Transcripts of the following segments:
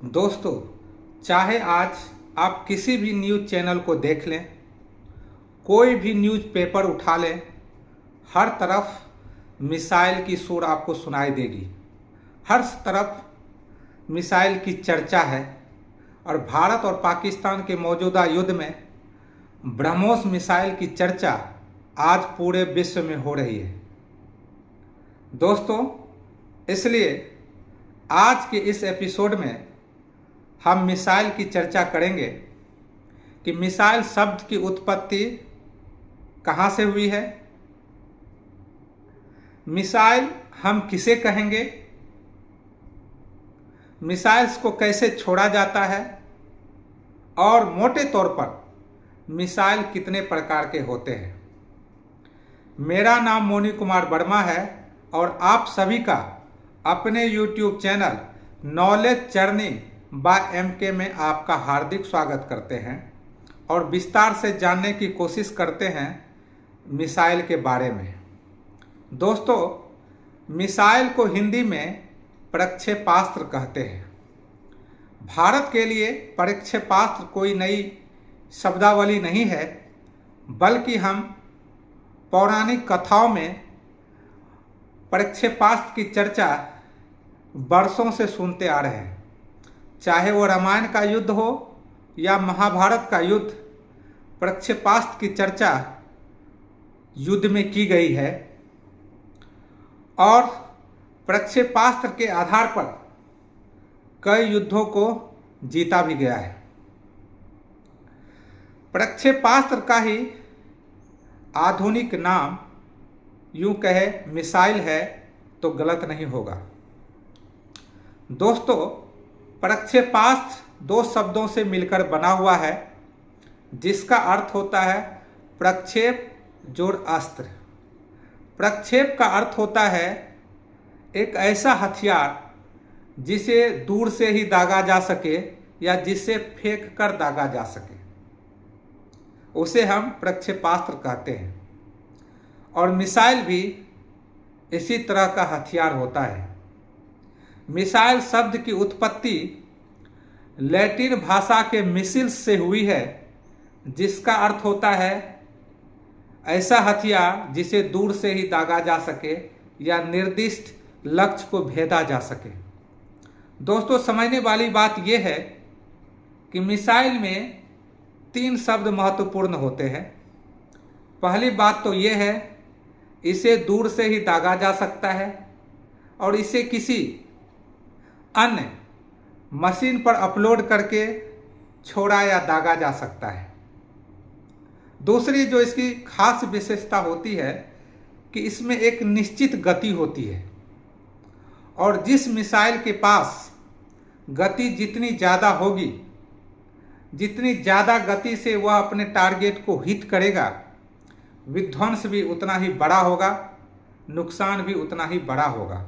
दोस्तों, चाहे आज आप किसी भी न्यूज़ चैनल को देख लें, कोई भी न्यूज़ पेपर उठा लें, हर तरफ मिसाइल की शोर आपको सुनाई देगी। हर तरफ मिसाइल की चर्चा है और भारत और पाकिस्तान के मौजूदा युद्ध में ब्रह्मोस मिसाइल की चर्चा आज पूरे विश्व में हो रही है। दोस्तों, इसलिए आज के इस एपिसोड में हम मिसाइल की चर्चा करेंगे कि मिसाइल शब्द की उत्पत्ति कहाँ से हुई है, मिसाइल हम किसे कहेंगे, मिसाइल्स को कैसे छोड़ा जाता है और मोटे तौर पर मिसाइल कितने प्रकार के होते हैं। मेरा नाम मोनी कुमार वर्मा है और आप सभी का अपने YouTube channel knowledge journey by MK में आपका हार्दिक स्वागत करते हैं और विस्तार से जानने की कोशिश करते हैं मिसाइल के बारे में। दोस्तों, मिसाइल को हिंदी में प्रक्षेपास्त्र कहते हैं। भारत के लिए प्रक्षेपास्त्र कोई नई शब्दावली नहीं है, बल्कि हम पौराणिक कथाओं में प्रक्षेपास्त्र की चर्चा वर्षों से सुनते आ रहे हैं। चाहे वो रामायण का युद्ध हो या महाभारत का युद्ध, प्रक्षेपास्त्र की चर्चा युद्ध में की गई है और प्रक्षेपास्त्र के आधार पर कई युद्धों को जीता भी गया है। प्रक्षेपास्त्र का ही आधुनिक नाम यूं कहे मिसाइल है तो गलत नहीं होगा। दोस्तों, प्रक्षेपास्त्र दो शब्दों से मिलकर बना हुआ है, जिसका अर्थ होता है प्रक्षेप जोड़ अस्त्र। प्रक्षेप का अर्थ होता है एक ऐसा हथियार जिसे दूर से ही दागा जा सके या जिसे फेंक कर दागा जा सके, उसे हम प्रक्षेपास्त्र कहते हैं। और मिसाइल भी इसी तरह का हथियार होता है। मिसाइल शब्द की उत्पत्ति लैटिन भाषा के मिसिल्स से हुई है, जिसका अर्थ होता है ऐसा हथियार जिसे दूर से ही दागा जा सके या निर्दिष्ट लक्ष्य को भेदा जा सके। दोस्तों, समझने वाली बात यह है कि मिसाइल में 3 शब्द महत्वपूर्ण होते हैं। पहली बात तो यह है, इसे दूर से ही दागा जा सकता है और इसे किसी अन्य मशीन पर अपलोड करके छोड़ा या दागा जा सकता है। दूसरी जो इसकी खास विशेषता होती है कि इसमें एक निश्चित गति होती है और जिस मिसाइल के पास गति जितनी ज़्यादा होगी, जितनी ज़्यादा गति से वह अपने टारगेट को हिट करेगा, विध्वंस भी उतना ही बड़ा होगा, नुकसान भी उतना ही बड़ा होगा।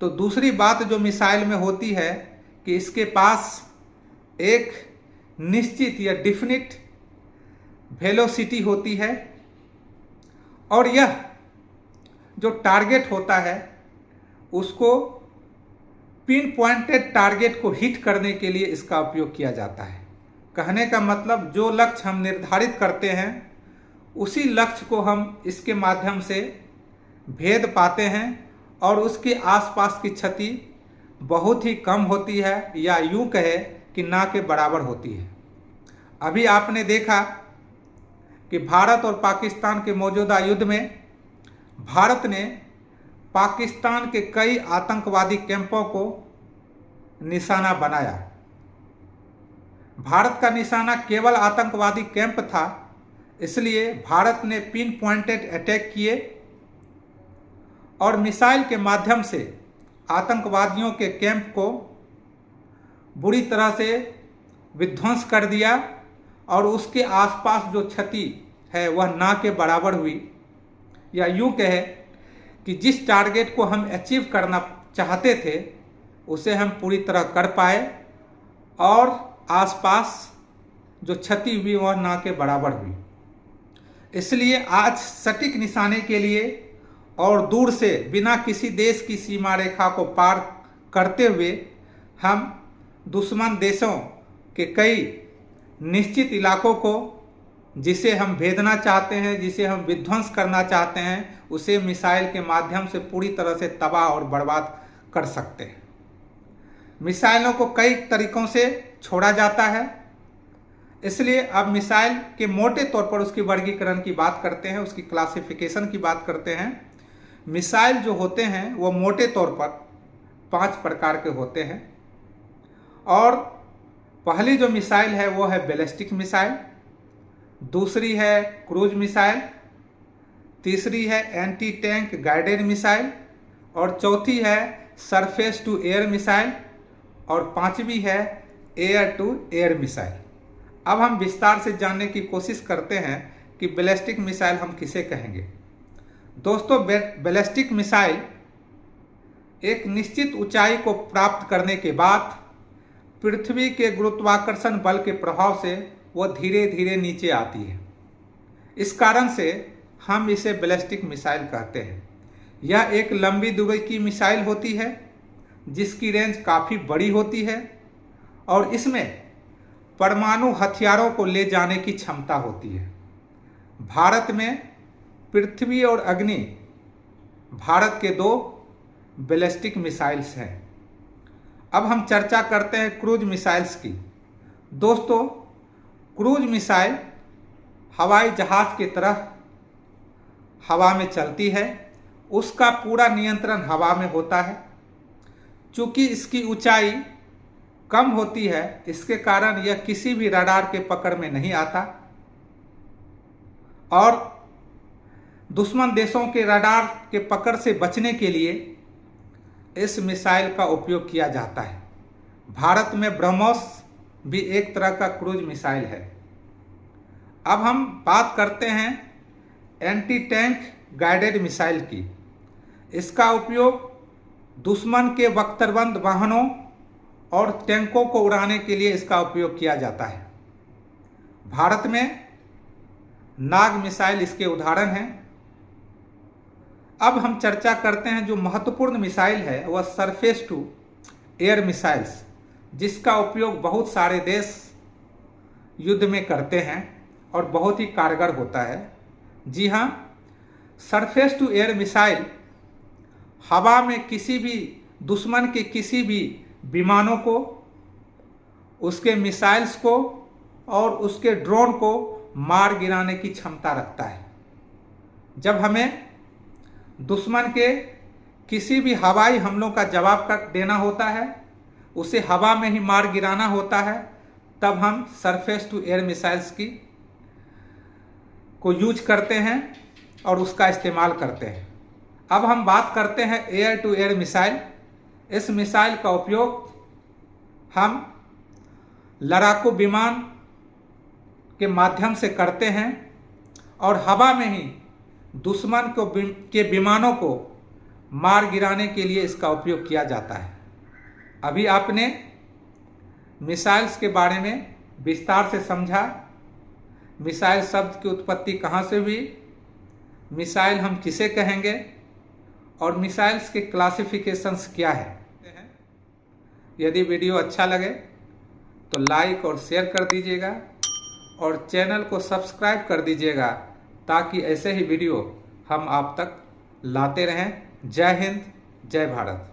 तो दूसरी बात जो मिसाइल में होती है कि इसके पास एक निश्चित या डिफिनिट वेलोसिटी होती है और यह जो टारगेट होता है उसको पिन पॉइंटेड टारगेट को हिट करने के लिए इसका उपयोग किया जाता है। कहने का मतलब, जो लक्ष्य हम निर्धारित करते हैं उसी लक्ष्य को हम इसके माध्यम से भेद पाते हैं और उसके आसपास की क्षति बहुत ही कम होती है या यूं कहे कि ना के बराबर होती है। अभी आपने देखा कि भारत और पाकिस्तान के मौजूदा युद्ध में भारत ने पाकिस्तान के कई आतंकवादी कैंपों को निशाना बनाया। भारत का निशाना केवल आतंकवादी कैंप था, इसलिए भारत ने पिन पॉइंटेड अटैक किए और मिसाइल के माध्यम से आतंकवादियों के कैंप को बुरी तरह से विध्वंस कर दिया और उसके आसपास जो क्षति है वह ना के बराबर हुई। या यूं कहे कि जिस टारगेट को हम अचीव करना चाहते थे उसे हम पूरी तरह कर पाए और आसपास जो क्षति हुई वह ना के बराबर हुई। इसलिए आज सटीक निशाने के लिए और दूर से बिना किसी देश की सीमा रेखा को पार करते हुए हम दुश्मन देशों के कई निश्चित इलाकों को जिसे हम भेदना चाहते हैं, जिसे हम विध्वंस करना चाहते हैं, उसे मिसाइल के माध्यम से पूरी तरह से तबाह और बर्बाद कर सकते हैं। मिसाइलों को कई तरीकों से छोड़ा जाता है, इसलिए अब मिसाइल के मोटे तौर पर उसकी वर्गीकरण की बात करते हैं, उसकी क्लासिफिकेशन की बात करते हैं। मिसाइल जो होते हैं वो मोटे तौर पर 5 प्रकार के होते हैं, और पहली जो मिसाइल है वो है बैलिस्टिक मिसाइल, दूसरी है क्रूज मिसाइल, तीसरी है एंटी टैंक गाइडेड मिसाइल, और चौथी है सरफेस टू एयर मिसाइल, और पांचवी है एयर टू एयर मिसाइल। अब हम विस्तार से जानने की कोशिश करते हैं कि बैलिस्टिक मिसाइल हम किसे कहेंगे। दोस्तों, बैलिस्टिक मिसाइल एक निश्चित ऊंचाई को प्राप्त करने के बाद पृथ्वी के गुरुत्वाकर्षण बल के प्रभाव से वह धीरे धीरे नीचे आती है। इस कारण से हम इसे बैलिस्टिक मिसाइल कहते हैं। यह एक लंबी दूरी की मिसाइल होती है जिसकी रेंज काफ़ी बड़ी होती है, और इसमें परमाणु हथियारों को ले जाने की क्षमता होती है। भारत में पृथ्वी और अग्नि भारत के 2 बैलिस्टिक मिसाइल्स हैं। अब हम चर्चा करते हैं क्रूज मिसाइल्स की। दोस्तों, क्रूज मिसाइल हवाई जहाज की तरह हवा में चलती है, उसका पूरा नियंत्रण हवा में होता है। चूँकि इसकी ऊंचाई कम होती है, इसके कारण यह किसी भी रडार के पकड़ में नहीं आता, और दुश्मन देशों के रडार के पकड़ से बचने के लिए इस मिसाइल का उपयोग किया जाता है। भारत में ब्रह्मोस भी एक तरह का क्रूज मिसाइल है। अब हम बात करते हैं एंटी टैंक गाइडेड मिसाइल की। इसका उपयोग दुश्मन के बख्तरबंद वाहनों और टैंकों को उड़ाने के लिए इसका उपयोग किया जाता है। भारत में नाग मिसाइल इसके उदाहरण हैं। अब हम चर्चा करते हैं जो महत्वपूर्ण मिसाइल है वह सरफेस टू एयर मिसाइल्स, जिसका उपयोग बहुत सारे देश युद्ध में करते हैं और बहुत ही कारगर होता है। जी हाँ, सरफेस टू एयर मिसाइल हवा में किसी भी दुश्मन के किसी भी विमानों को, उसके मिसाइल्स को और उसके ड्रोन को मार गिराने की क्षमता रखता है। जब हमें दुश्मन के किसी भी हवाई हमलों का जवाब देना होता है, उसे हवा में ही मार गिराना होता है, तब हम सरफेस टू एयर मिसाइल्स को यूज करते हैं और उसका इस्तेमाल करते हैं। अब हम बात करते हैं एयर टू एयर मिसाइल। इस मिसाइल का उपयोग हम लड़ाकू विमान के माध्यम से करते हैं और हवा में ही दुश्मन के विमानों को मार गिराने के लिए इसका उपयोग किया जाता है। अभी आपने मिसाइल्स के बारे में विस्तार से समझा। मिसाइल शब्द की उत्पत्ति कहाँ से हुई, मिसाइल हम किसे कहेंगे, और मिसाइल्स के क्लासिफिकेशंस क्या है। यदि वीडियो अच्छा लगे तो लाइक और शेयर कर दीजिएगा और चैनल को सब्सक्राइब कर दीजिएगा, ताकि ऐसे ही वीडियो हम आप तक लाते रहें। जय हिंद, जय भारत।